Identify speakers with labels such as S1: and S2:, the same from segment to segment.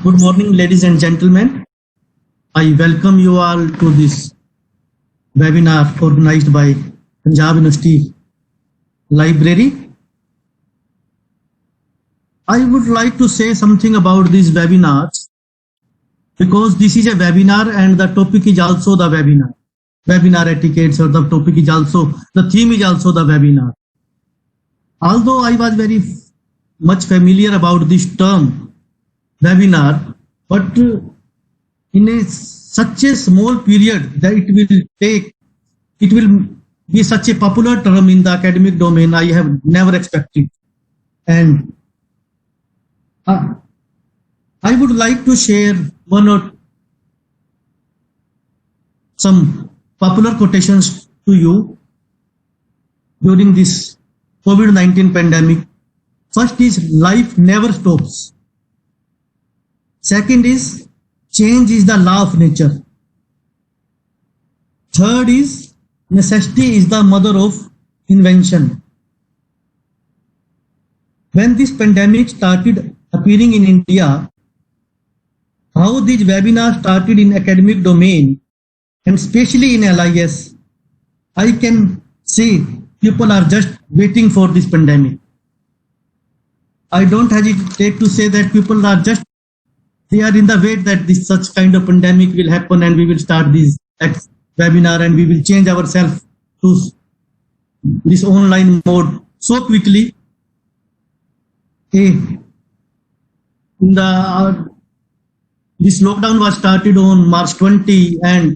S1: Good morning, ladies and gentlemen. I welcome you all to this webinar organized by Punjab University Library. I would like to say something about these webinars because this is a webinar and the topic is also the webinar. Webinar etiquettes, or the topic is also, the theme is also the webinar. Although I was very much familiar about this term webinar, but in such a small period that it will be such a popular term in the academic domain, I have never expected. And I would like to share one or some popular quotations to you during this COVID-19 pandemic. First is life never stops. Second is change is the law of nature. Third is necessity is the mother of invention. When this pandemic started appearing in India, how these webinars started in academic domain and especially in LIS, I can see people are just waiting for this pandemic. I don't hesitate to say that people are just, they are in the wait that this such kind of pandemic will happen and we will start this webinar and we will change ourselves to this online mode so quickly. This lockdown was started on March 20 and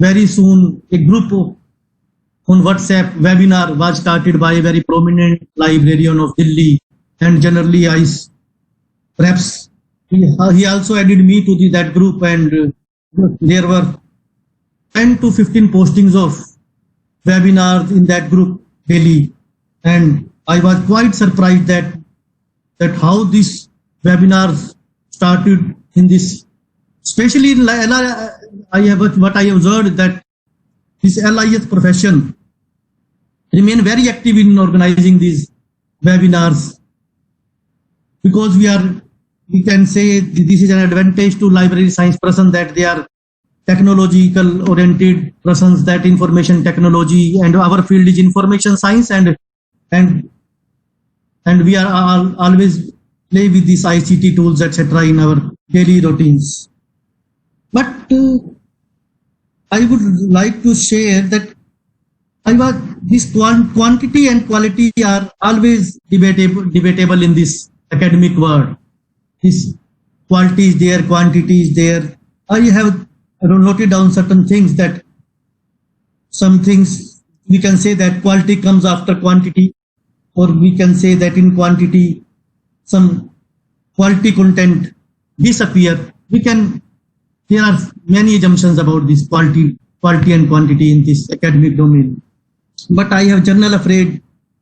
S1: very soon a group on WhatsApp webinar was started by a very prominent librarian of Delhi, and generally perhaps he also added me to that group, and there were 10 to 15 postings of webinars in that group daily, and I was quite surprised that how these webinars started in this, especially in what I observed that this LIS profession remain very active in organizing these webinars, because we can say this is an advantage to library science person that they are technological oriented persons, that information technology, and our field is information science, and we are always play with these ICT tools, etc. in our daily routines. But I would like to share that this quantity and quality are always debatable in this academic world. This quality is there, quantity is there. I have noted down certain things, that some things we can say that quality comes after quantity, or we can say that in quantity some quality content disappear. There are many assumptions about this quality and quantity in this academic domain. But I have general afraid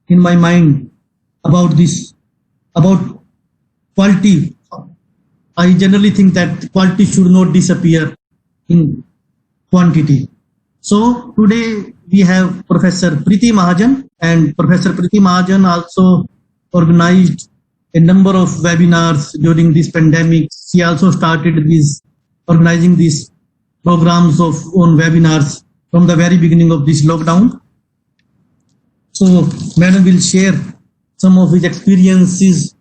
S1: in my mind about this, about quality. I generally think that quality should not disappear in quantity. So today we have Professor Preeti Mahajan, and Professor Preeti Mahajan also organized a number of webinars during this pandemic. She also started organizing these programs on webinars from the very beginning of this lockdown. So Madam will share some of his experiences,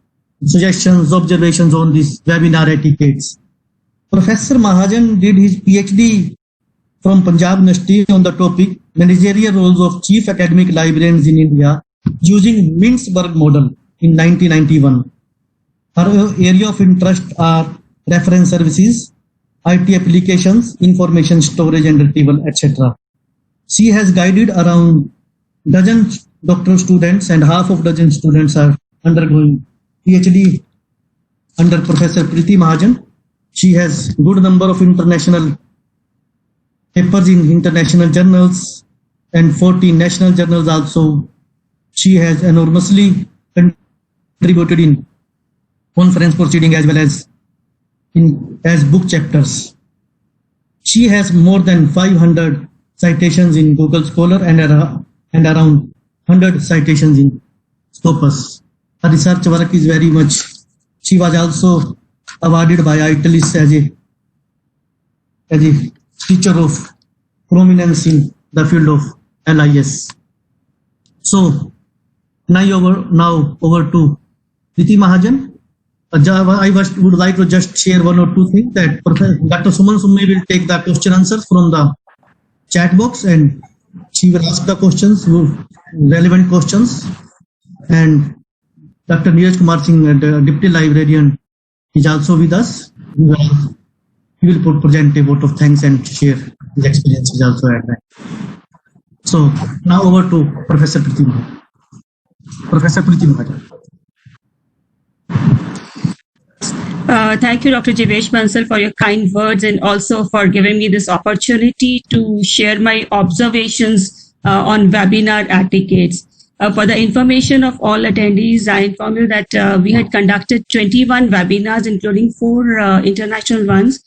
S1: suggestions, observations on this webinar etiquettes. Professor Mahajan did his PhD from Punjab University on the topic managerial roles of chief academic librarians in India using Mintzberg model in 1991. Her area of interest are reference services, IT applications, information storage and retrieval, etc. She has guided around dozen doctoral students, and half of dozen students are undergoing PhD under Professor Preeti Mahajan. She has good number of international papers in international journals and 14 national journals also. She has enormously contributed in conference proceeding as well as as book chapters. She has more than 500 citations in Google Scholar and around 100 citations in Scopus. Her research work is very much. She was also awarded by ITLIS as a teacher of prominence in the field of LIS. So now over to Priti Mahajan. I would like to just share one or two things that Dr. Suman Summe will take the question answers from the chat box and she will ask the questions, relevant questions. And Dr. Neeraj Kumar Singh, the Deputy Librarian, is also with us. He will present a vote of thanks and share his experiences also at that. So now over to Professor Priti Mahajan. Professor Priti Mahajan.
S2: Thank you, Dr. Jivesh Bansal, for your kind words and also for giving me this opportunity to share my observations on webinar etiquettes. For the information of all attendees, I inform you that we had conducted 21 webinars, including 4 international ones,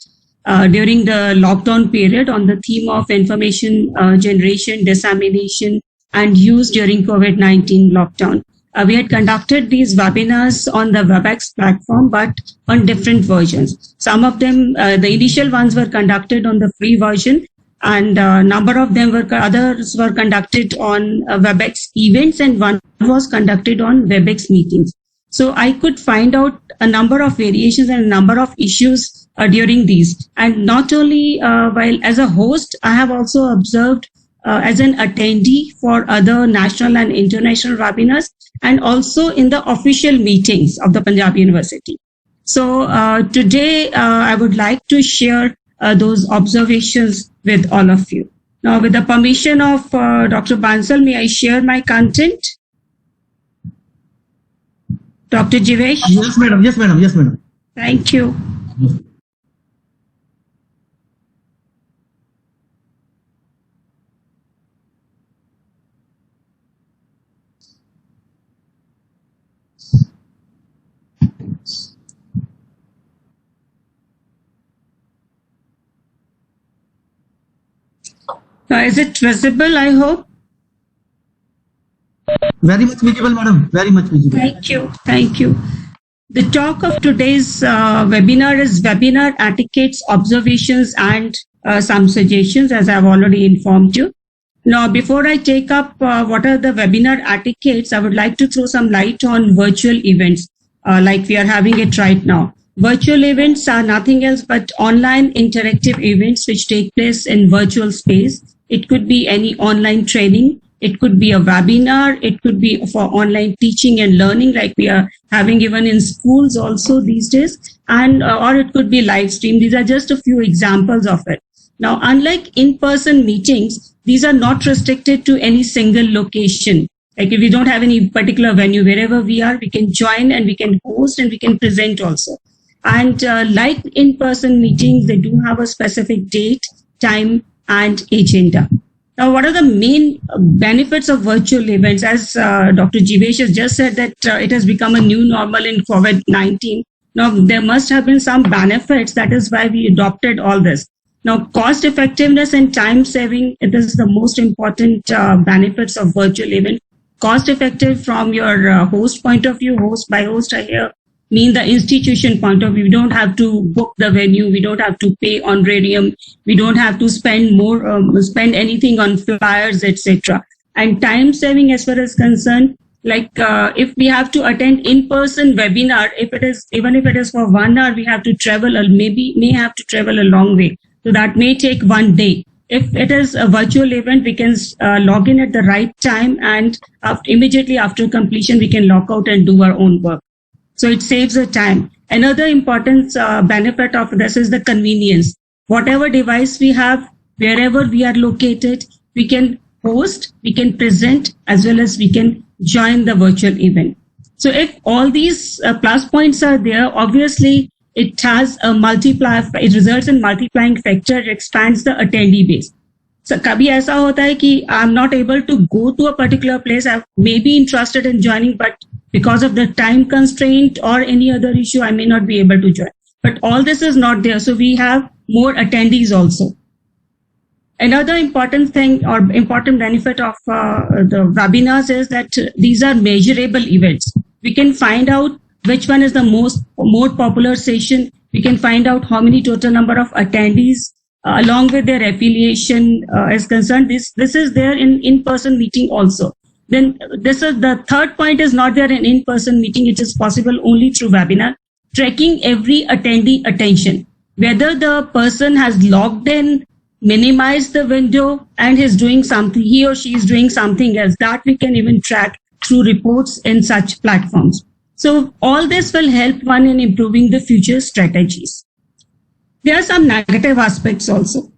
S2: during the lockdown period on the theme of information generation, dissemination, and use during COVID-19 lockdown. We had conducted these webinars on the WebEx platform, but on different versions. Some of them, the initial ones were conducted on the free version, and a number of them others were conducted on WebEx events, and one was conducted on WebEx meetings. So I could find out a number of variations and a number of issues during these. And not only while as a host, I have also observed as an attendee for other national and international webinars, and also in the official meetings of the Punjab University. So today I would like to share those observations with all of you. Now, with the permission of Dr. Bansal, may I share my content? Dr. Jivesh?
S1: Yes, madam. Yes, madam. Yes, madam.
S2: Thank you. Is it visible, I hope?
S1: Very much visible, madam. Very much visible.
S2: Thank you. Thank you. The talk of today's webinar is Webinar Etiquettes, Observations, and some suggestions, as I've already informed you. Now, before I take up what are the webinar etiquettes, I would like to throw some light on virtual events, like we are having it right now. Virtual events are nothing else but online interactive events which take place in virtual space. It could be any online training. It could be a webinar. It could be for online teaching and learning, like we are having even in schools also these days, and or it could be live stream. These are just a few examples of it. Now, unlike in-person meetings, these are not restricted to any single location. Like if we don't have any particular venue, wherever we are, we can join and we can host and we can present also. And like in-person meetings, they do have a specific date, time, and agenda. Now, what are the main benefits of virtual events? As Dr. Jivesh has just said that it has become a new normal in COVID-19. Now, there must have been some benefits. That is why we adopted all this. Now, cost effectiveness and time saving, it is the most important benefits of virtual event. Cost effective from your host point of view, host by host, I hear, mean the institution point of view. We don't have to book the venue. We don't have to pay honorarium. We don't have to spend more, spend anything on flyers, etc. And time saving as far as concerned, like if we have to attend in-person webinar, even if it is for 1 hour, we have to travel, or may have to travel a long way. So that may take 1 day. If it is a virtual event, we can log in at the right time, and immediately after completion, we can log out and do our own work. So it saves the time. Another important benefit of this is the convenience. Whatever device we have, wherever we are located, we can host, we can present, as well as we can join the virtual event. So if all these plus points are there, obviously it has a multiplier, it results in multiplying factor, it expands the attendee base. So kabhi aisa hota hai ki I'm not able to go to a particular place. I may be interested in joining, but because of the time constraint or any other issue, I may not be able to join. But all this is not there. So we have more attendees also. Another important thing or important benefit of the webinars is that these are measurable events. We can find out which one is the more popular session We can find out how many total number of attendees along with their affiliation is concerned. This is there in in-person meeting also. Then this is the third point is not there in in-person meeting. It is possible only through webinar. Tracking every attendee attention, whether the person has logged in, minimized the window, and is doing something, he or she is doing something else, that we can even track through reports in such platforms. So all this will help one in improving the future strategies. There are some negative aspects also.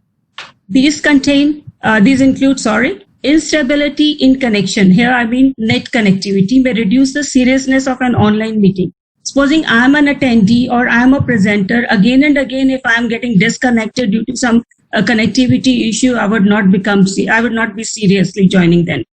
S2: These include, instability in connection. Here I mean net connectivity may reduce the seriousness of an online meeting. Supposing I am an attendee or I am a presenter, again and again, if I am getting disconnected due to some connectivity issue, I would not be seriously joining them.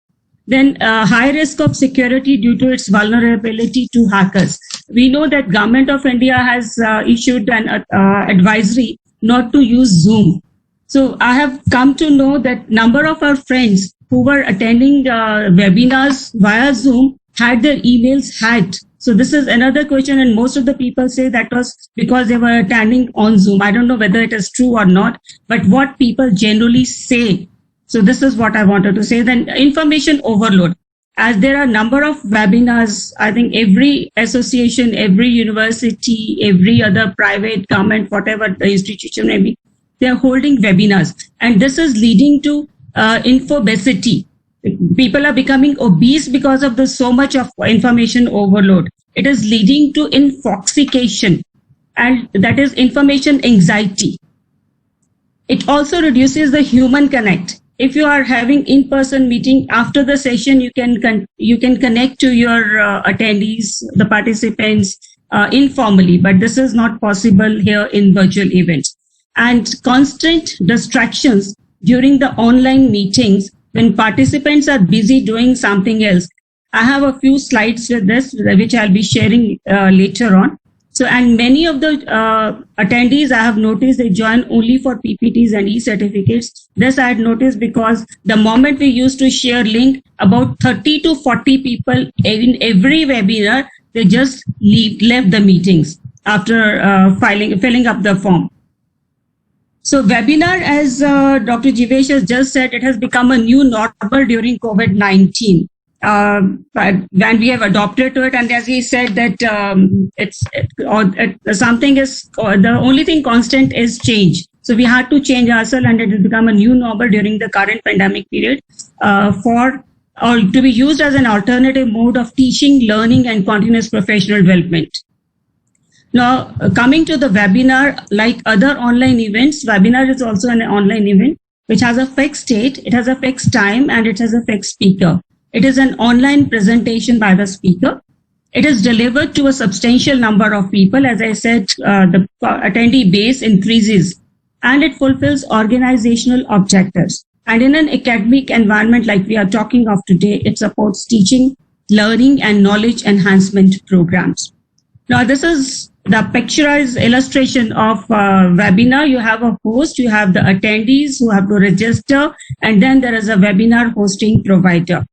S2: Then high risk of security due to its vulnerability to hackers. We know that Government of India has issued an advisory not to use Zoom. So I have come to know that number of our friends who were attending webinars via Zoom had their emails hacked. So this is another question, and most of the people say that was because they were attending on Zoom. I don't know whether it is true or not, but what people generally say. So this is what I wanted to say. Then information overload. As there are a number of webinars, I think every association, every university, every other private, government, whatever the institution may be, they are holding webinars. And this is leading to infobesity. People are becoming obese because of the so much of information overload. It is leading to infoxication, and that is information anxiety. It also reduces the human connect. If you are having in-person meeting after the session, you can connect to your attendees, the participants informally, but this is not possible here in virtual events. And constant distractions during the online meetings when participants are busy doing something else. I have a few slides with this, which I'll be sharing later on. So, and many of the attendees, I have noticed they join only for PPTs and e-certificates. This I had noticed because the moment we used to share link, about 30 to 40 people in every webinar, they just left the meetings after filling up the form. So webinar, as Dr. Jivesh has just said, it has become a new normal during COVID-19. When we have adopted to it, and as he said that the only thing constant is change. So we had to change ourselves, and it has become a new normal during the current pandemic period to be used as an alternative mode of teaching, learning, and continuous professional development. Now, coming to the webinar, like other online events, webinar is also an online event which has a fixed date, it has a fixed time, and it has a fixed speaker. It is an online presentation by the speaker. It is delivered to a substantial number of people. As I said, the attendee base increases, and it fulfills organizational objectives. And in an academic environment like we are talking of today, it supports teaching, learning, and knowledge enhancement programs. Now, this is the picturized illustration of webinar. You have a host, you have the attendees who have to register, and then there is a webinar hosting provider.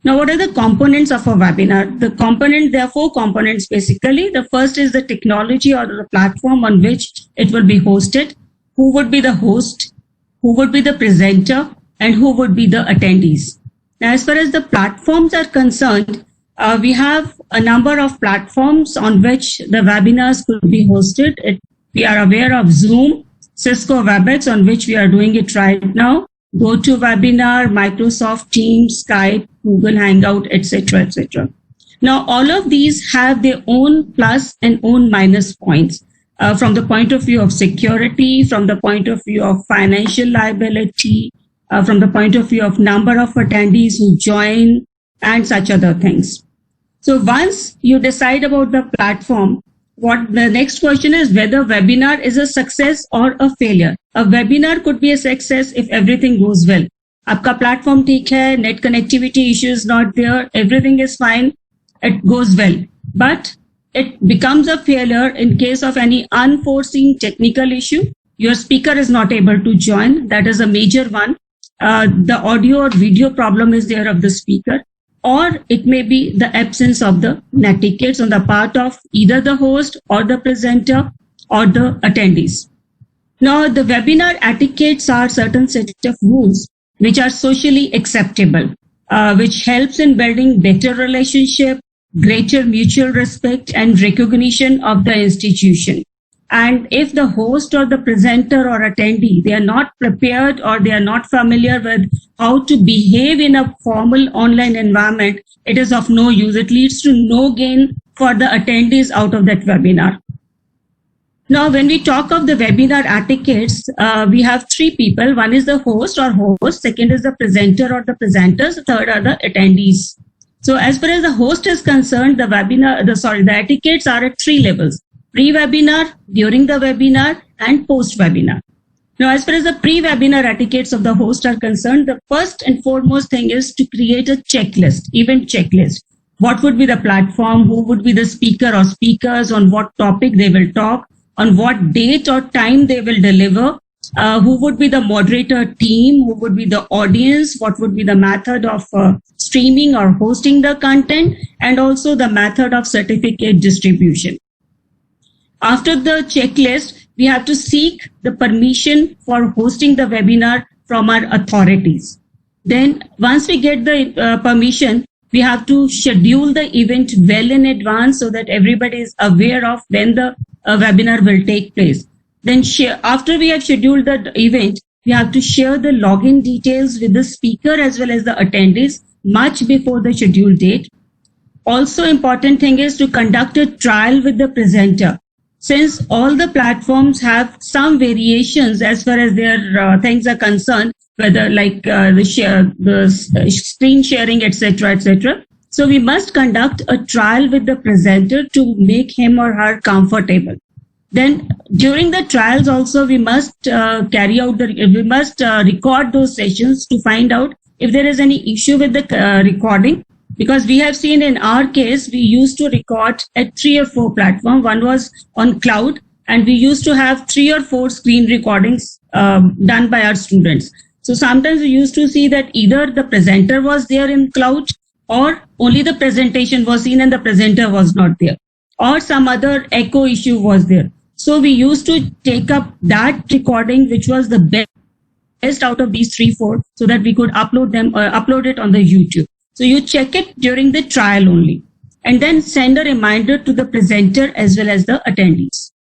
S2: Now, what are the components of a webinar? There are 4 components basically. The first is the technology or the platform on which it will be hosted. Who would be the host? Who would be the presenter? And who would be the attendees? Now, as far as the platforms are concerned, we have a number of platforms on which the webinars could be hosted. We are aware of Zoom, Cisco WebEx, on which we are doing it right now, GoToWebinar, Microsoft Teams, Skype, Google Hangout, etc., etc. Now, all of these have their own plus and own minus points from the point of view of security, from the point of view of financial liability, from the point of view of number of attendees who join, and such other things. So once you decide about the platform, what the next question is whether webinar is a success or a failure. A webinar could be a success if everything goes well. Aapka platform theek hai, net connectivity issue is not there, everything is fine, it goes well. But it becomes a failure in case of any unforeseen technical issue. Your speaker is not able to join. That is a major one. The audio or video problem is there of the speaker. or it may be the absence of the etiquettes on the part of either the host or the presenter or the attendees. Now, the webinar etiquettes are certain set of rules which are socially acceptable, which helps in building better relationship, greater mutual respect and recognition of the institution. And if the host or the presenter or attendee, they are not prepared or they are not familiar with how to behave in a formal online environment, it is of no use. It leads to no gain for the attendees out of that webinar. Now, when we talk of the webinar etiquettes, we have three people. One is the host or host, second is the presenter or the presenters, third are the attendees. So as far as the host is concerned, the etiquettes are at three levels: pre-webinar, during the webinar, and post-webinar. Now, as far as the pre-webinar etiquettes of the host are concerned, the first and foremost thing is to create a checklist, event checklist. What would be the platform? Who would be the speaker or speakers? On what topic they will talk? On what date or time they will deliver? Who would be the moderator team? Who would be the audience? What would be the method of streaming or hosting the content? And also the method of certificate distribution. After the checklist, we have to seek the permission for hosting the webinar from our authorities. Then once we get the permission, we have to schedule the event well in advance so that everybody is aware of when the webinar will take place. Then after we have scheduled the event, we have to share the login details with the speaker as well as the attendees much before the scheduled date. Also important thing is to conduct a trial with the presenter. Since all the platforms have some variations as far as their things are concerned, whether like the screen sharing, etc., etc. So we must conduct a trial with the presenter to make him or her comfortable. Then during the trials also we must record those sessions to find out if there is any issue with the recording. Because we have seen in our case, we used to record at 3 or 4 platforms. One was on cloud, and we used to have 3 or 4 screen recordings done by our students. So sometimes we used to see that either the presenter was there in cloud or only the presentation was seen and the presenter was not there, or some other echo issue was there. So we used to take up that recording, which was the best out of these 3-4, so that we could upload it on the YouTube. So you check it during the trial only, and then send a reminder to the presenter as well as the attendees.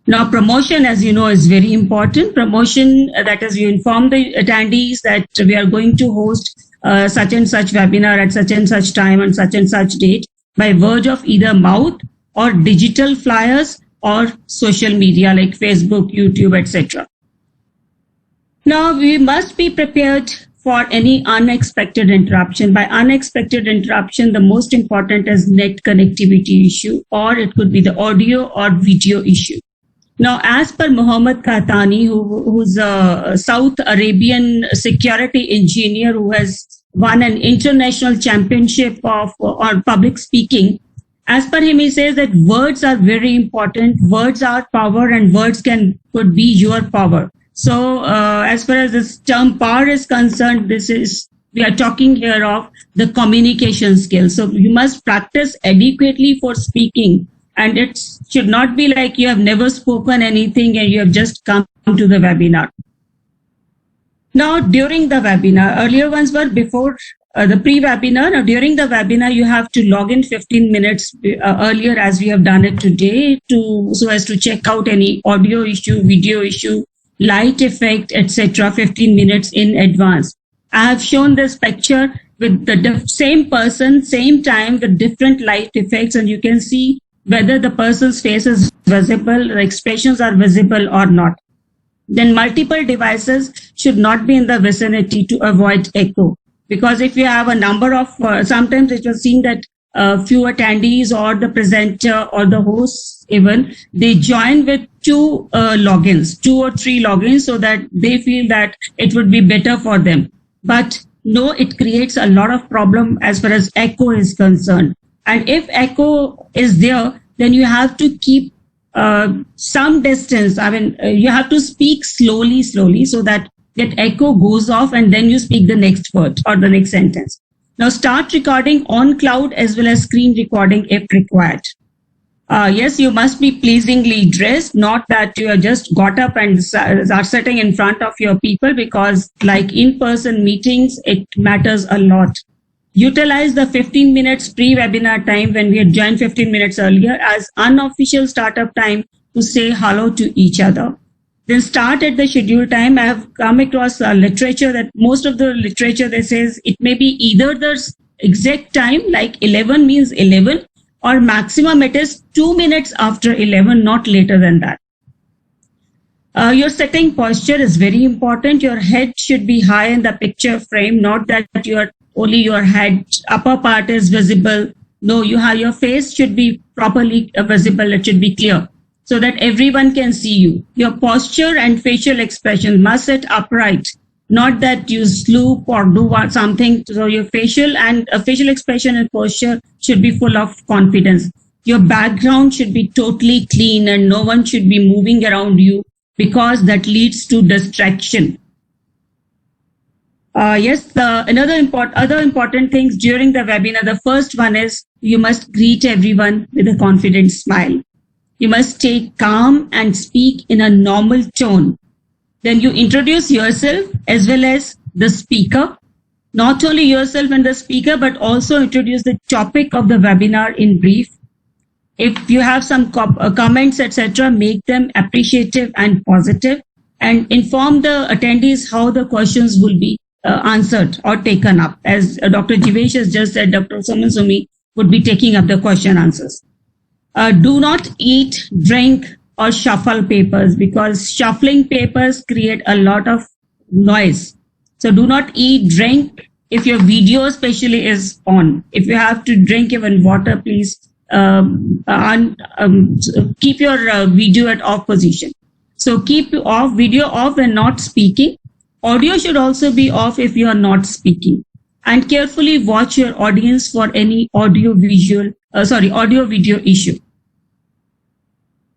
S2: Now, promotion, as you know, is very important. Promotion, that is, you inform the attendees that we are going to host such and such webinar at such and such time and such date by word of either mouth or digital flyers or social media like Facebook, YouTube, etc. Now, we must be prepared for any unexpected interruption. By unexpected interruption, the most important is net connectivity issue, or it could be the audio or video issue. Now, as per Mohammad Khatani, who's a South Arabian security engineer who has won an international championship on public speaking, as per him, he says that words are very important. Words are power, and words could be your power. So as far as this term power is concerned, we are talking here of the communication skills. So you must practice adequately for speaking, and it should not be like you have never spoken anything and you have just come to the webinar. Now, during the webinar, earlier ones were before the pre-webinar. Now, during the webinar, you have to log in 15 minutes earlier, as we have done it today, so as to check out any audio issue, video issue, light effect, etc. 15 minutes in advance. I have shown this picture with the same person, same time, with different light effects, and you can see whether the person's face is visible, the expressions are visible or not. Then multiple devices should not be in the vicinity to avoid echo. Because if you have a number of, sometimes it was seen that few attendees or the presenter or the hosts even, they join with 2 logins, 2 or 3 logins, so that they feel that it would be better for them. But no, it creates a lot of problem as far as echo is concerned. And if echo is there, then you have to keep some distance. I mean, you have to speak slowly, so that echo goes off and then you speak the next word or the next sentence. Now start recording on cloud as well as screen recording if required. Yes, you must be pleasingly dressed, not that you are just got up and are sitting in front of your people, because like in-person meetings, it matters a lot. Utilize the 15 minutes pre-webinar time when we had joined 15 minutes earlier as unofficial startup time to say hello to each other. Then start at the scheduled time. I have come across literature that most of the literature that says it may be either the exact time, like 11 means 11, or maximum it is 2 minutes after 11, not later than that. Your sitting posture is very important. Your head should be high in the picture frame, not that only your head upper part is visible. No, your face should be properly visible. It should be clear so that everyone can see you. Your posture and facial expression must sit upright, not that you sloop or do something. So your facial expression and posture should be full of confidence. Your background should be totally clean and no one should be moving around you, because that leads to distraction. Other important things during the webinar. The first one is you must greet everyone with a confident smile. You must stay calm and speak in a normal tone. Then you introduce yourself as well as the speaker. Not only yourself and the speaker, but also introduce the topic of the webinar in brief. If you have some comments, etc., make them appreciative and positive, and inform the attendees how the questions will be answered or taken up. As Dr. Jivesh has just said, Dr. Suman would be taking up the question answers. Do not eat, drink, or shuffle papers, because shuffling papers create a lot of noise. So do not eat, drink if your video especially is on. If you have to drink even water, please keep your video at off position. So keep video off when not speaking. Audio should also be off if you are not speaking. And carefully watch your audience for any audio video issue.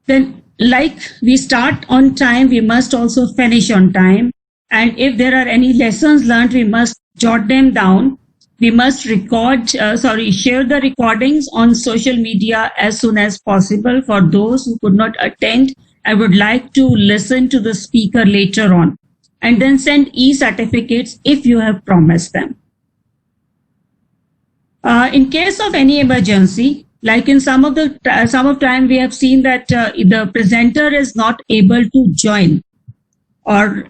S2: Then, like we start on time, we must also finish on time. And if there are any lessons learned, we must jot them down. We must share the recordings on social media as soon as possible for those who could not attend and would like to listen to the speaker later on. And then send e-certificates if you have promised them. In case of any emergency, like in some of time we have seen that the presenter is not able to join, or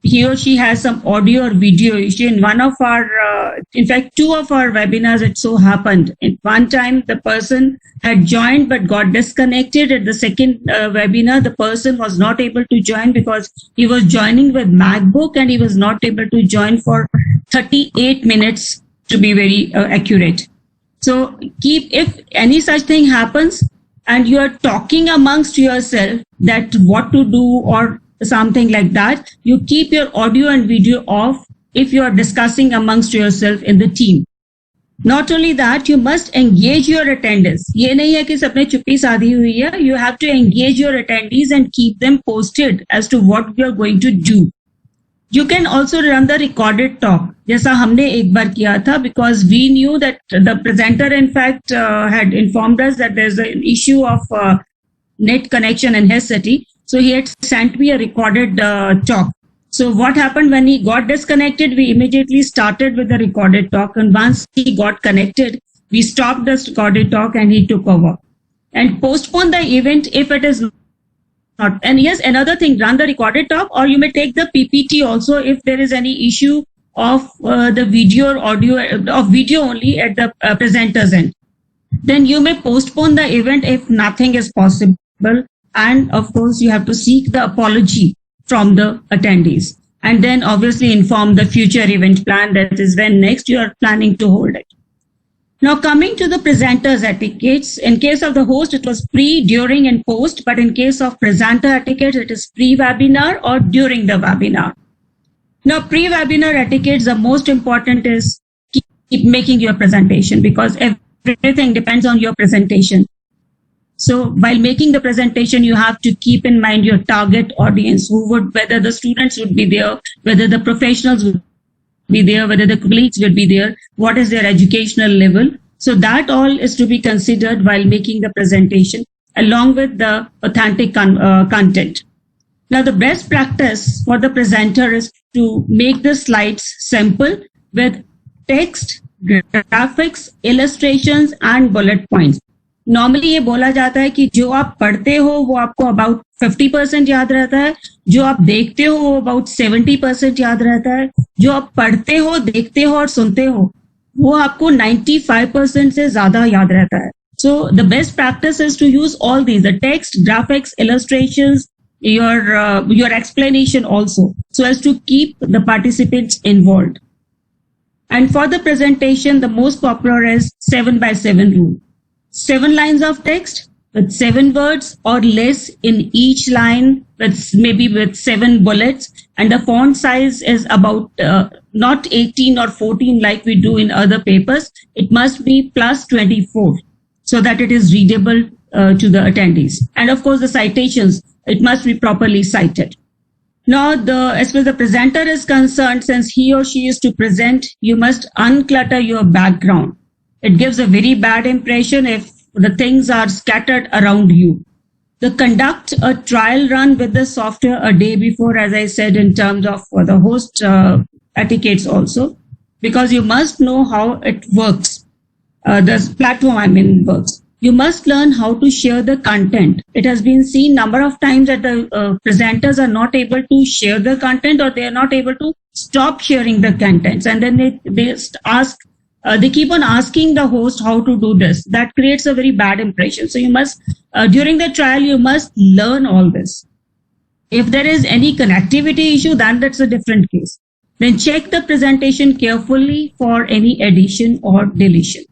S2: he or she has some audio or video issue. In one of our, in fact, 2 of our webinars, it so happened. At one time, the person had joined but got disconnected. At the second webinar, the person was not able to join because he was joining with MacBook and he was not able to join for 38 minutes to be very accurate. So if any such thing happens and you are talking amongst yourself that what to do or something like that, you keep your audio and video off if you are discussing amongst yourself in the team. Not only that, you must engage your attendees. ये नहीं है कि सबने चुप्पी साधी हुई है. You have to engage your attendees and keep them posted as to what we are going to do. You can also run the recorded talk, जैसा हमने एक बार किया था, because we knew that the presenter in fact had informed us that there's an issue of net connection in his city. So he had sent me a recorded talk. So what happened when he got disconnected, we immediately started with the recorded talk. And once he got connected, we stopped this recorded talk and he took over. And postpone the event if it is not. And yes, another thing, run the recorded talk, or you may take the PPT also if there is any issue of the video or audio, of video only at the presenter's end. Then you may postpone the event if nothing is possible. And of course, you have to seek the apology from the attendees. And then obviously inform the future event plan, that is when next you are planning to hold it. Now coming to the presenter's etiquettes, in case of the host, it was pre, during and post, but in case of presenter etiquette, it is pre-webinar or during the webinar. Now pre-webinar etiquettes, the most important is keep making your presentation, because everything depends on your presentation. So while making the presentation, you have to keep in mind your target audience, whether the students would be there, whether the professionals would be there, whether the colleagues will be there, what is their educational level. So that all is to be considered while making the presentation along with the authentic content. Now, the best practice for the presenter is to make the slides simple with text, graphics, illustrations and bullet points. Normally ये बोला जाता है कि जो आप पढ़ते हो वो आपको अबाउट 50% याद रहता है, जो आप देखते हो वो अबाउट 70% याद रहता है, जो आप पढ़ते हो, देखते हो और सुनते हो वो आपको 95% से ज्यादा याद रहता है. So the best practice is to use all these, the text, graphics, illustrations, your explanation also, so as to keep the participants involved. And for the presentation, the most popular is 7x7 rule. 7 lines of text with 7 words or less in each line, with maybe with 7 bullets, and the font size is about not 18 or 14 like we do in other papers. It must be plus 24 so that it is readable to the attendees. And of course, the citations, it must be properly cited. Now, as far as the presenter is concerned, since he or she is to present, you must unclutter your background. It gives a very bad impression if the things are scattered around you. Conduct a trial run with the software a day before, as I said, in terms of the host etiquettes also, because you must know how it works. The platform, works. You must learn how to share the content. It has been seen number of times that the presenters are not able to share the content, or they are not able to stop sharing the contents. And then they keep on asking the host how to do this. That creates a very bad impression. So you must, during the trial, you must learn all this. If there is any connectivity issue, then that's a different case. Then check the presentation carefully for any addition or deletion.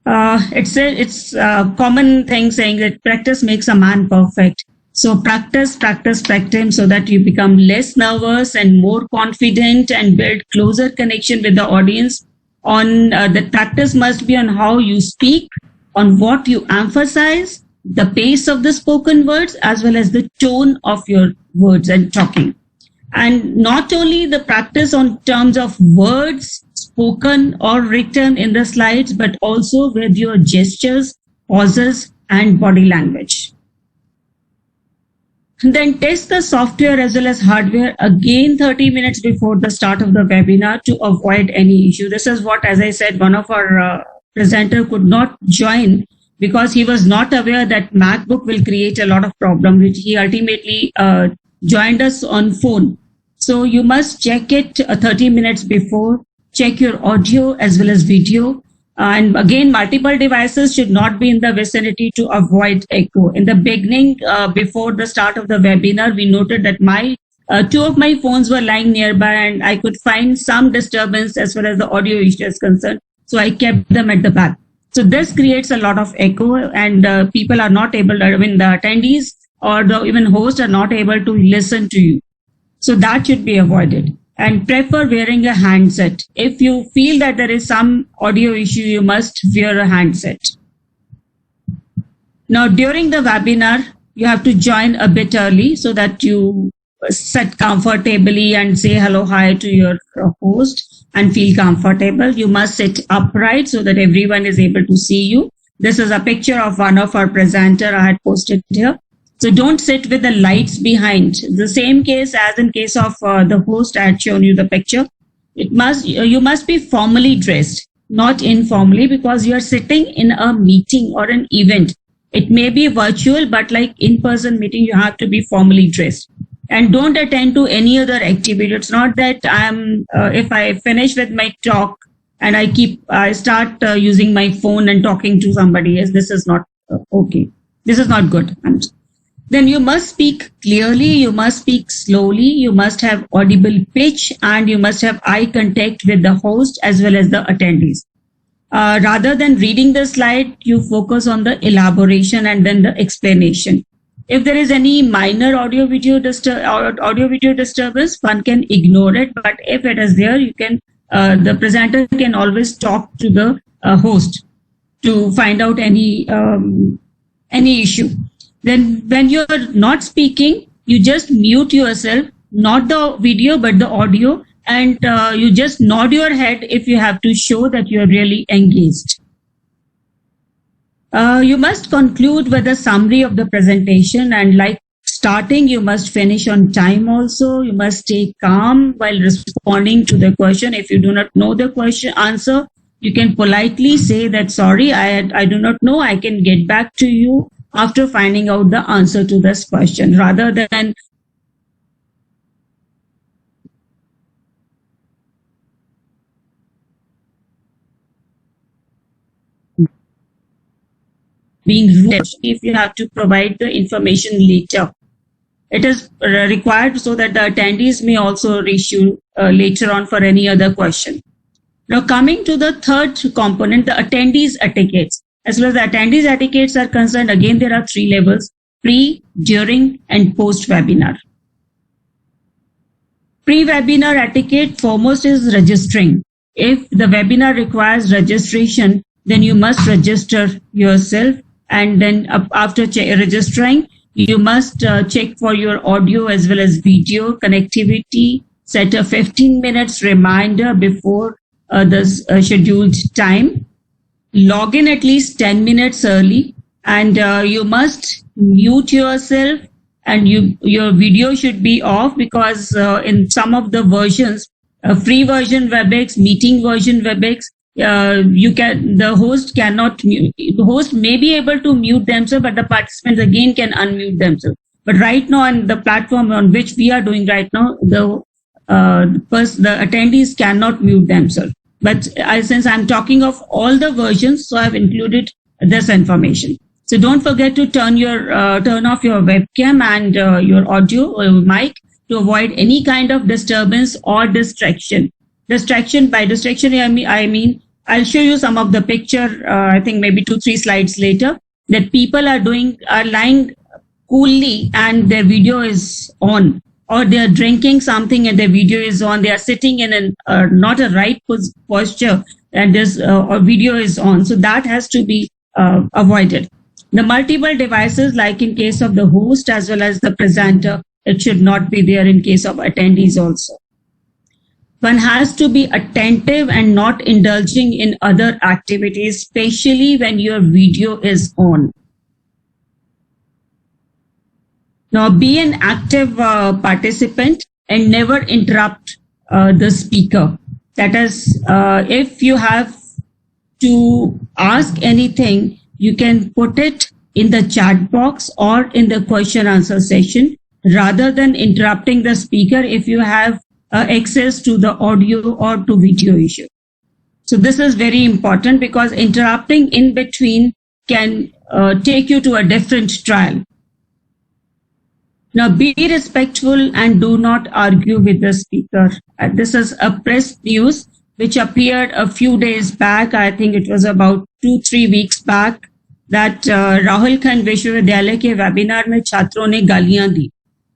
S2: It's a common thing saying that practice makes a man perfect. So practice so that you become less nervous and more confident and build closer connection with the audience. The practice must be on how you speak, on what you emphasize, the pace of the spoken words, as well as the tone of your words and talking. And not only the practice on terms of words spoken or written in the slides, but also with your gestures, pauses, and body language. And then test the software as well as hardware again 30 minutes before the start of the webinar to avoid any issue. This is what, as I said, one of our presenter could not join because he was not aware that MacBook will create a lot of problems, which he ultimately joined us on phone. So you must check it 30 minutes before, check your audio as well as video. And again, multiple devices should not be in the vicinity to avoid echo. In the beginning, before the start of the webinar, we noted that two of my phones were lying nearby and I could find some disturbance as far as the audio issue is concerned. So I kept them at the back. So this creates a lot of echo and people are not able, the attendees or the even hosts are not able to listen to you. So that should be avoided. And prefer wearing a handset. If you feel that there is some audio issue, you must wear a handset. Now, during the webinar, you have to join a bit early so that you sit comfortably and say hello, hi to your host and feel comfortable. You must sit upright so that everyone is able to see you. This is a picture of one of our presenter I had posted here. So don't sit with the lights behind. The same case as in case of the host I had shown you the picture. You must be formally dressed, not informally, because you are sitting in a meeting or an event. It may be virtual, but like in-person meeting, you have to be formally dressed. And don't attend to any other activity. It's not that if I finish with my talk and I start using my phone and talking to somebody else, this is not okay. This is not good. Then you must speak clearly, you must speak slowly, you must have audible pitch, and you must have eye contact with the host as well as the attendees. Rather than reading the slide, you focus on the elaboration and then the explanation. If there is any minor audio-video disturbance, one can ignore it. But if it is there, the presenter can always talk to the host to find out any issue. Then when you're not speaking, you just mute yourself, not the video, but the audio, and you just nod your head if you have to show that you are really engaged. You must conclude with a summary of the presentation, and like starting, you must finish on time also. You must stay calm while responding to the question. If you do not know the question answer, you can politely say that, sorry, I do not know. I can get back to you after finding out the answer to this question, rather than being rude if you have to provide the information later. It is required so that the attendees may also reach you later on for any other question. Now, coming to the third component, the attendees etiquettes. As far as the attendees etiquettes are concerned, again, there are 3 levels: pre, during, and post-webinar. Pre-webinar etiquette foremost is registering. If the webinar requires registration, then you must register yourself, and then after registering, you must check for your audio as well as video connectivity, set a 15 minutes reminder before the scheduled time, log in at least 10 minutes early, and you must mute yourself, and your video should be off, because in some of the versions, free version WebEx, meeting version WebEx, the host cannot mute. The host may be able to mute themselves, but the participants again can unmute themselves. But right now, on the platform on which we are doing right now, the attendees cannot mute themselves. But since I'm talking of all the versions, so I've included this information. So don't forget to turn off your webcam and your audio or mic to avoid any kind of disturbance or distraction. By distraction, I mean, I'll show you some of the picture, I think maybe 2-3 slides later, that people are lying coolly and their video is on, or they are drinking something and their video is on. They are sitting in not a right posture and this video is on. So that has to be avoided. The multiple devices, like in case of the host as well as the presenter, it should not be there in case of attendees also. One has to be attentive and not indulging in other activities, especially when your video is on. Now, be an active participant and never interrupt the speaker. That is, if you have to ask anything, you can put it in the chat box or in the question answer session, rather than interrupting the speaker if you have access to the audio or to video issue. So this is very important, because interrupting in between can take you to a different trial. Now, be respectful and do not argue with the speaker. This is a press news which appeared a few days back. I think it was about 2-3 weeks back, that Rahulkhand विश्वविद्यालय के webinar में छात्रों ने गालियां दी.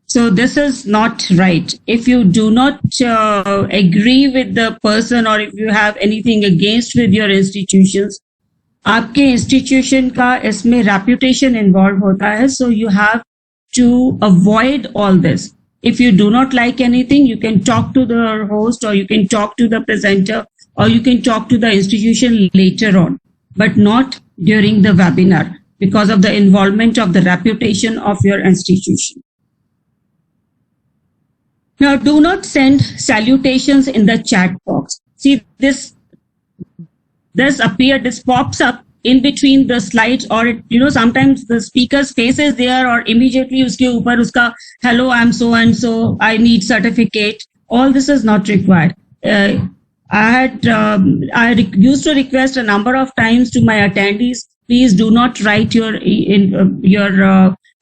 S2: So this is not right. If you do not agree with the person, or if you have anything against with your institutions, आपके institution का इसमें reputation involved होता है. So you have to avoid all this. If you do not like anything, you can talk to the host, or you can talk to the presenter, or you can talk to the institution later on, but not during the webinar, because of the involvement of the reputation of your institution. Now, do not send salutations in the chat box. See, this pops up in between the slides, or sometimes the speaker's face is there, or immediately uske upar uska, hello, I'm so and so, I need certificate. All this is not required. I used to request a number of times to my attendees, please do not write your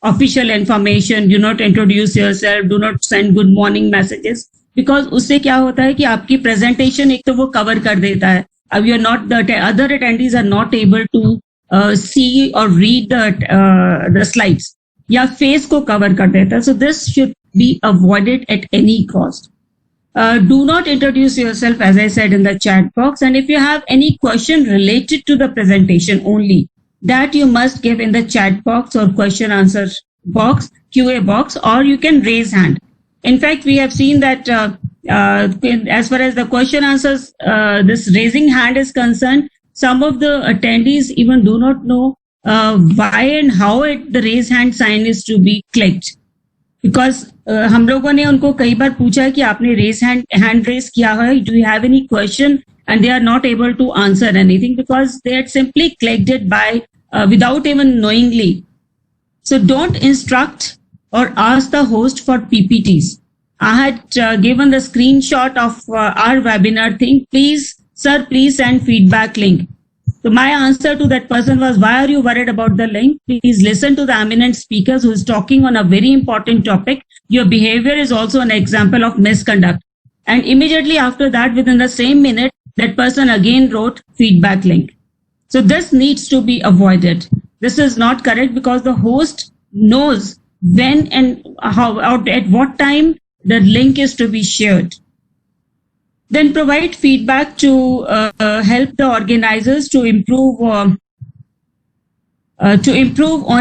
S2: official information, do not introduce yourself, do not send good morning messages, because उससे क्या होता है कि आपकी presentation एक तो वो cover कर देता है. You are not, the other attendees are not able to see or read the slides. या face को cover कर देता है. So this should be avoided at any cost. Do not introduce yourself, as I said, in the chat box. And if you have any question related to the presentation only, that you must give in the chat box or question answer box, QA box, or you can raise hand. In fact, we have seen that as far as the question answers, this raising hand is concerned, some of the attendees even do not know why and how the raise hand sign is to be clicked. Because हम लोगों ने उनको कई बार पूछा कि आपने raise hand raise किया है, do you have any question, and they are not able to answer anything because they had simply clicked it by without even knowingly. So don't instruct or ask the host for PPTs. I had given the screenshot of our webinar thing. Please, sir, please send feedback link. So my answer to that person was, why are you worried about the link? Please listen to the eminent speakers who is talking on a very important topic. Your behavior is also an example of misconduct. And immediately after that, within the same minute, that person again wrote feedback link. So this needs to be avoided. This is not correct because the host knows when and how, or at what time the link is to be shared. Then provide feedback to help the organizers to improve on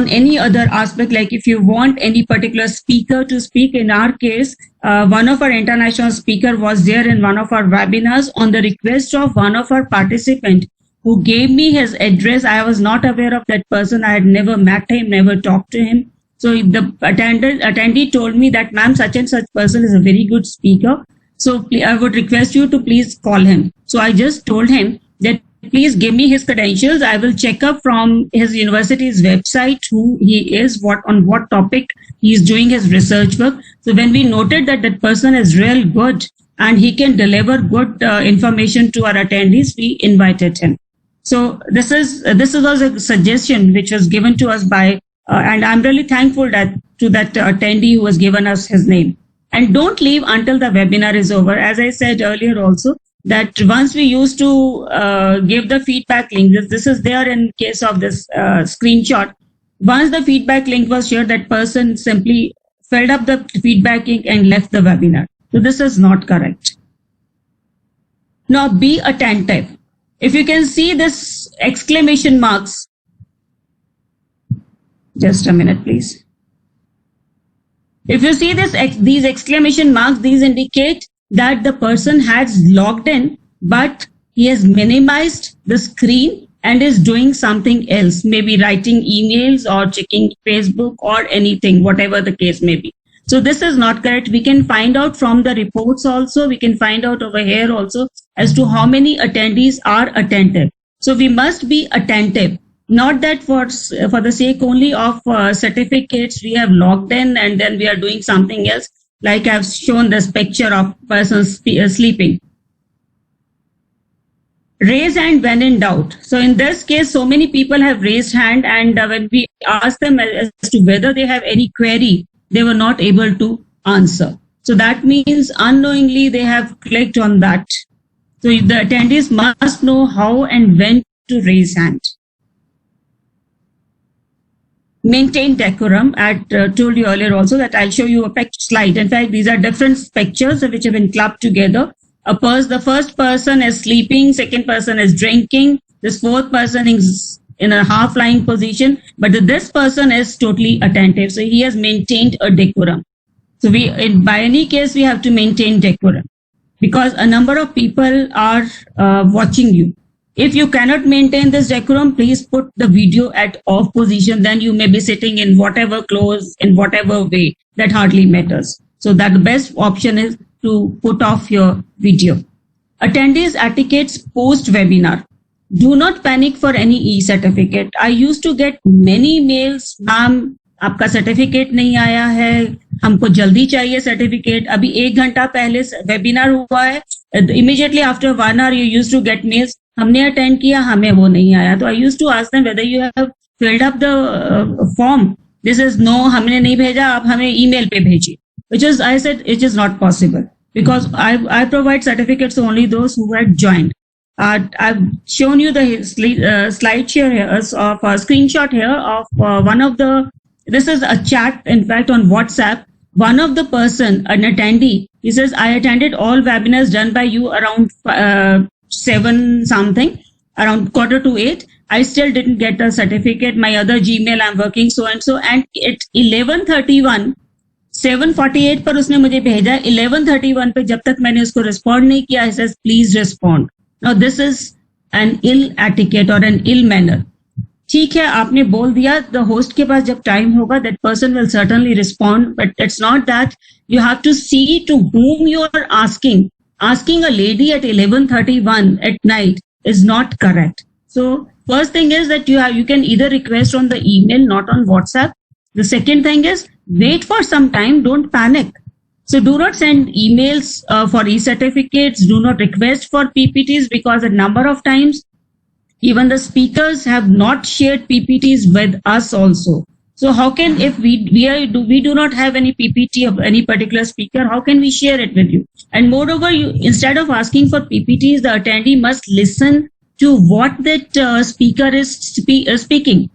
S2: any other aspect. Like if you want any particular speaker to speak, in our case, one of our international speaker was there in one of our webinars on the request of one of our participants who gave me his address. I was not aware of that person. I had never met him, never talked to him. So the attendee told me that, ma'am, such and such person is a very good speaker. So I would request you to please call him. So I just told him that please give me his credentials. I will check up from his university's website who he is, on what topic he is doing his research work. So when we noted that that person is real good and he can deliver good information to our attendees, we invited him. So this was a suggestion which was given to us by, and I'm really thankful to that attendee who has given us his name. And don't leave until the webinar is over. As I said earlier also, that once we used to give the feedback link, this is there in case of this screenshot. Once the feedback link was shared, that person simply filled up the feedback link and left the webinar. So this is not correct. Now be attentive. If you can see this exclamation marks, just a minute, please. If you see these exclamation marks, these indicate that the person has logged in, but he has minimized the screen and is doing something else, maybe writing emails or checking Facebook or anything, whatever the case may be. So this is not correct. We can find out from the reports also, we can find out over here also as to how many attendees are attentive. So we must be attentive. Not that for the sake only of certificates, we have logged in and then we are doing something else. Like I've shown this picture of person sleeping. Raise hand when in doubt. So in this case, so many people have raised hand, and when we asked them as to whether they have any query, they were not able to answer. So that means unknowingly they have clicked on that. So the attendees must know how and when to raise hand. Maintain decorum. I told you earlier also that I'll show you a slide. In fact, these are different pictures which have been clubbed together. The first person is sleeping, second person is drinking, this fourth person is in a half-lying position, but this person is totally attentive. So he has maintained a decorum. So by any case, we have to maintain decorum because a number of people are watching you. If you cannot maintain this decorum, please put the video at off position. Then you may be sitting in whatever clothes, in whatever way, that hardly matters. So that the best option is to put off your video. Attendees etiquettes post-webinar. Do not panic for any e-certificate. I used to get many mails, ma'am, आपका certificate नहीं आया है, हमको जल्दी चाहिए certificate, अभी 1 घंटा पहले वेबिनार हुआ है, immediately after 1 hour you used to get mails, हमने अटेंड किया, हमें वो नहीं आया. तो I used to ask them whether you have filled up the form. This is no, हमने नहीं भेजा, आप हमें email पे भेजिए. Which is, I said, it is not possible because I provide certificates to only those who had joined. I've shown you the slide share here of a screenshot here of one of the, this is a chat in fact on WhatsApp. One of the person, an attendee, he says, I attended all webinars done by you around 7 something, around 7:45. I still didn't get a certificate. My other Gmail, I'm working so and so. And at 11:31, 7:48 पर उसने मुझे भेजा, 11:31 पे जब तक मैंने उसको respond नहीं किया, he says please respond. Now this is an ill etiquette or an ill manner. ठीक है, आपने बोल दिया, द होस्ट के पास जब टाइम होगा that person will certainly respond, but it's not that. You have to see to whom you are asking. Asking a lady at 11:31 at night is not correct. So first thing is that you can either request on the email, not on WhatsApp. The second thing is wait for some time, don't panic. So do not send emails for e-certificates, do not request for PPTs, because a number of times even the speakers have not shared PPTs with us also. So how can, if we do not have any PPT of any particular speaker, how can we share it with you? And moreover, you, instead of asking for PPTs, the attendee must listen to what that speaker is speaking.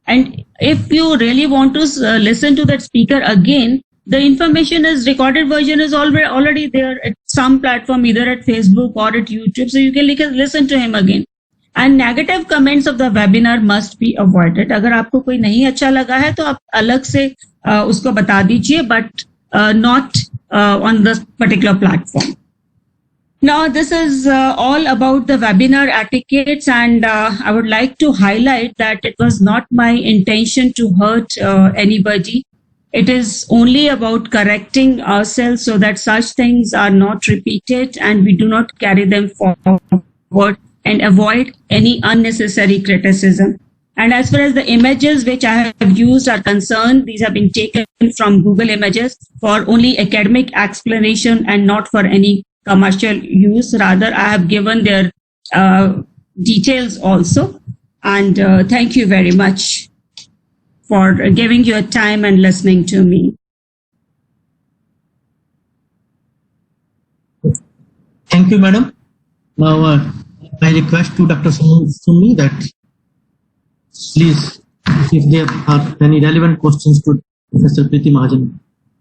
S2: And if you really want to listen to that speaker again, the information is recorded version is already there at some platform, either at Facebook or at YouTube. So you can listen to him again. And negative comments of the webinar must be avoided. अगर आपको कोई नहीं अच्छा लगा है तो आप अलग से उसको बता दीजिए, but not on this particular platform. Now, this is all about the webinar etiquettes, and I would like to highlight that it was not my intention to hurt anybody. It is only about correcting ourselves so that such things are not repeated and we do not carry them forward and avoid any unnecessary criticism. And as far as the images which I have used are concerned, these have been taken from Google Images for only academic explanation and not for any commercial use. Rather, I have given their details also. And thank you very much for giving your time and listening to me.
S1: Thank you, madam. Now, I request to Dr. Sumi that please, if there are any relevant questions to Professor Preeti Mahajan,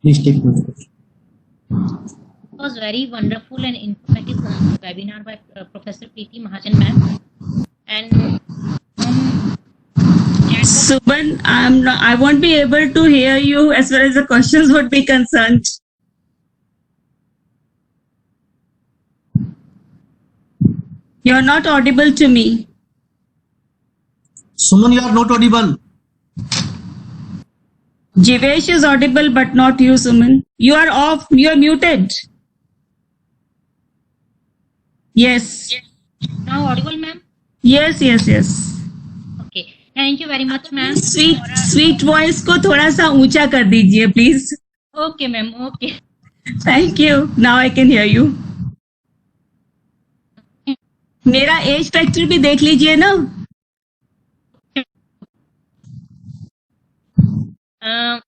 S1: please take note.
S3: It was very wonderful and informative webinar by Professor Preeti Mahajan ma'am. And
S2: Suban, I won't be able to hear you as far as the questions would be concerned. You're not audible to me.
S1: Suman, you are not audible.
S2: Jivesh is audible, but not you, Suman. You are off. You are muted. Yes.
S3: now audible ma'am?
S2: Yes, yes, yes.
S3: Okay. Thank you very much ma'am.
S2: Sweet voice को थोड़ा सा ऊंचा कर दीजिए, please.
S3: Okay ma'am. Okay.
S2: Thank you. Now I can hear you. मेरा age factor भी देख लीजिए ना.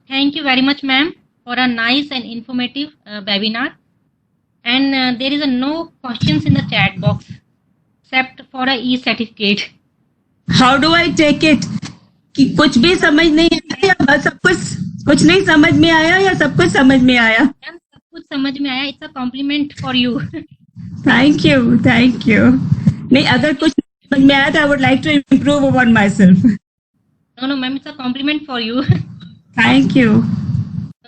S3: Thank you very much ma'am for a nice and informative webinar. And there is no questions in the chat box except for a e-certificate.
S2: How do I take it? कि कुछ भी समझ नहीं आया या सब कुछ नहीं समझ में आया या सब कुछ समझ में आया?
S3: Ma'am, सब कुछ समझ में आया. It's a compliment for you.
S2: Thank you. नहीं, अगर कुछ समझ में आया तो I would like to improve upon myself.
S3: No ma'am, it's a compliment for you.
S2: Thank you.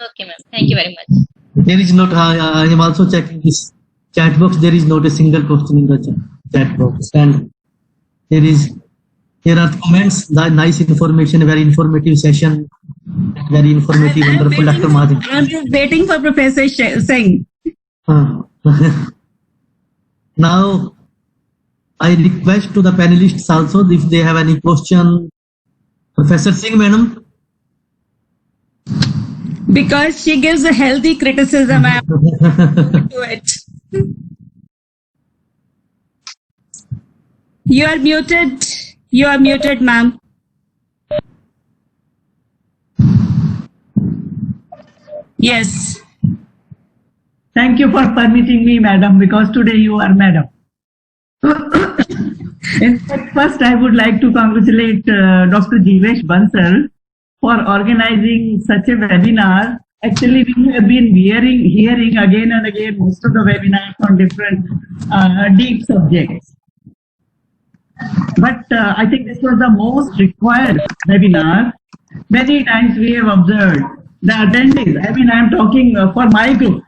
S3: Okay ma'am. Thank you very much.
S1: There is not, I am also checking this chat box. There is not a single question in the chat box. And there are comments, nice information, very informative session, very informative, wonderful, Dr. Mahajan.
S2: I'm just waiting for Professor Singh.
S1: Now, I request to the panelists also if they have any question. Professor Singh, madam.
S2: Because she gives a healthy criticism, I am to it. You are muted, ma'am. Yes.
S4: Thank you for permitting me, madam, because today you are madam. In fact, first I would like to congratulate Dr. Jivesh Bansal for organizing such a webinar. Actually, we have been hearing again and again most of the webinars on different deep subjects. But I think this was the most required webinar. Many times we have observed the attendees. I mean, I am talking for my group,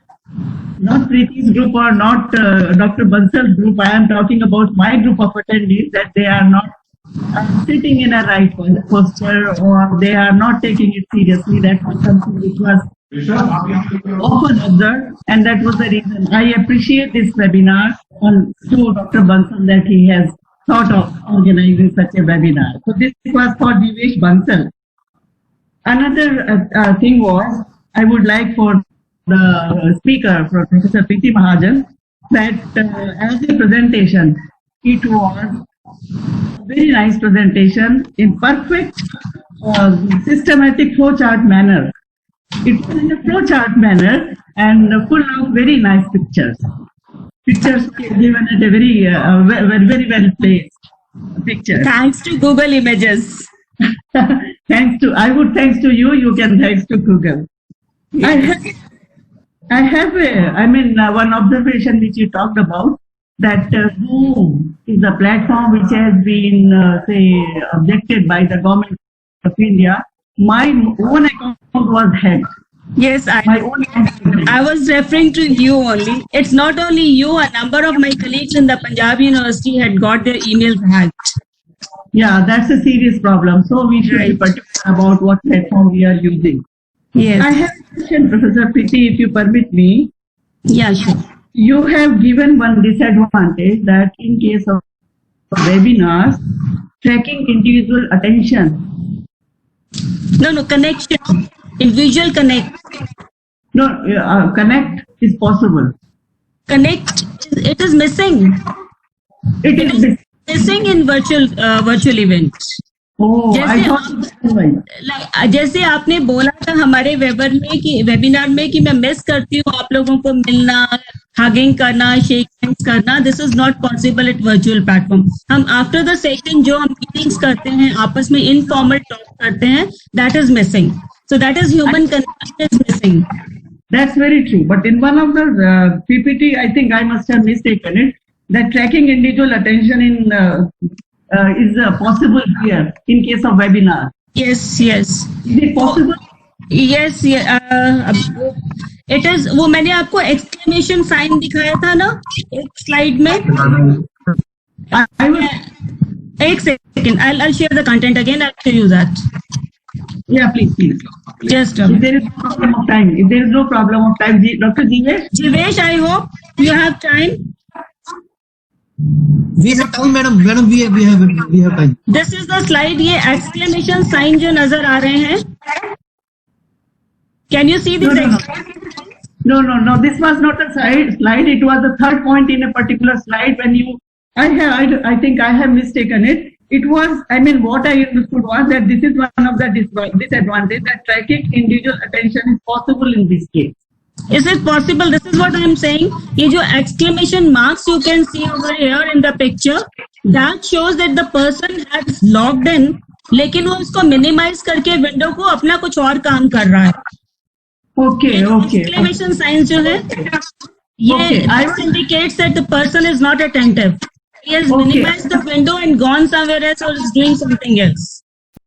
S4: not Preeti's group or not Dr. Bansal's group. I am talking about my group of attendees, that they are not sitting in a right posture, or they are not taking it seriously. That was something which was often observed, and that was the reason I appreciate this webinar to Dr. Bansal, that he has thought of organizing such a webinar. So this was for Jivesh Bansal. Another thing was, I would like for the speaker, for Professor Preeti Mahajan, that as a presentation, it was a very nice presentation in perfect systematic flowchart manner. It was in a flowchart manner and full of very nice pictures. Pictures given at a very, very well placed picture.
S2: Thanks to Google Images.
S4: Thanks to you, you can thanks to Google. I have one observation which you talked about, that Zoom is a platform which has been, objected by the government of India. My own account was hacked.
S2: Yes,
S4: My own account.
S2: I was referring to you only. It's not only you, a number of my colleagues in the Punjab University had got their emails hacked.
S4: Yeah, that's a serious problem. So we should be particular about what platform we are using.
S2: Yes.
S4: I have a question, Professor Preeti, if you permit me.
S2: Yeah, sure.
S4: You have given one disadvantage, that in case of webinars, tracking individual attention.
S2: No, connection. Individual connect.
S4: No, connect is possible.
S2: Connect, it is missing.
S4: It is.
S2: Missing in virtual events.
S4: Oh, I
S2: जैसे
S4: thought.
S2: जैसे आपने बोला था हमारे webinar में कि मैं miss करती हूँ आप लोगों को मिलना, हगिंग करना, शेक हैंड्स करना. This is not possible at virtual platform. हम आफ्टर द सेशन जो हम मीटिंग्स करते हैं, आपस में इनफॉर्मल टॉक करते हैं, that is missing. So that is human connection is missing.
S4: That's very true. But in one of the PPT, I think I must have mistaken it, that tracking individual attention is possible here in case of webinar.
S2: Yes.
S4: Is it possible?
S2: Yes. It is. वो मैंने आपको exclamation sign दिखाया था ना एक slide में.
S4: I will.
S2: एक second. I'll share the content again. I'll show you that.
S4: Yeah, please.
S2: Just
S4: If there is no problem of time, Dr. Jivesh?
S2: Jivesh, I hope you have time.
S1: We have time, madam. Madam, we have time.
S2: This is the slide. ये exclamation sign जो नजर आ रहे हैं. Can you see this?
S4: No. This was not a slide. It was the third point in a particular slide. When you, I think I have mistaken it. It was, what I understood was that this is one of the disadvantages, that tracking individual attention is possible in this case.
S2: Is it possible? This is what I am saying. ये जो exclamation marks you can see over here in the picture, that shows that the person has logged in, लेकिन वो उसको minimize करके window को अपना कुछ और काम कर रहा है.
S4: Okay.
S2: Exclamation signs जो है, ये this indicates that the person is not attentive. He has minimized the window and gone somewhere else or is doing something else.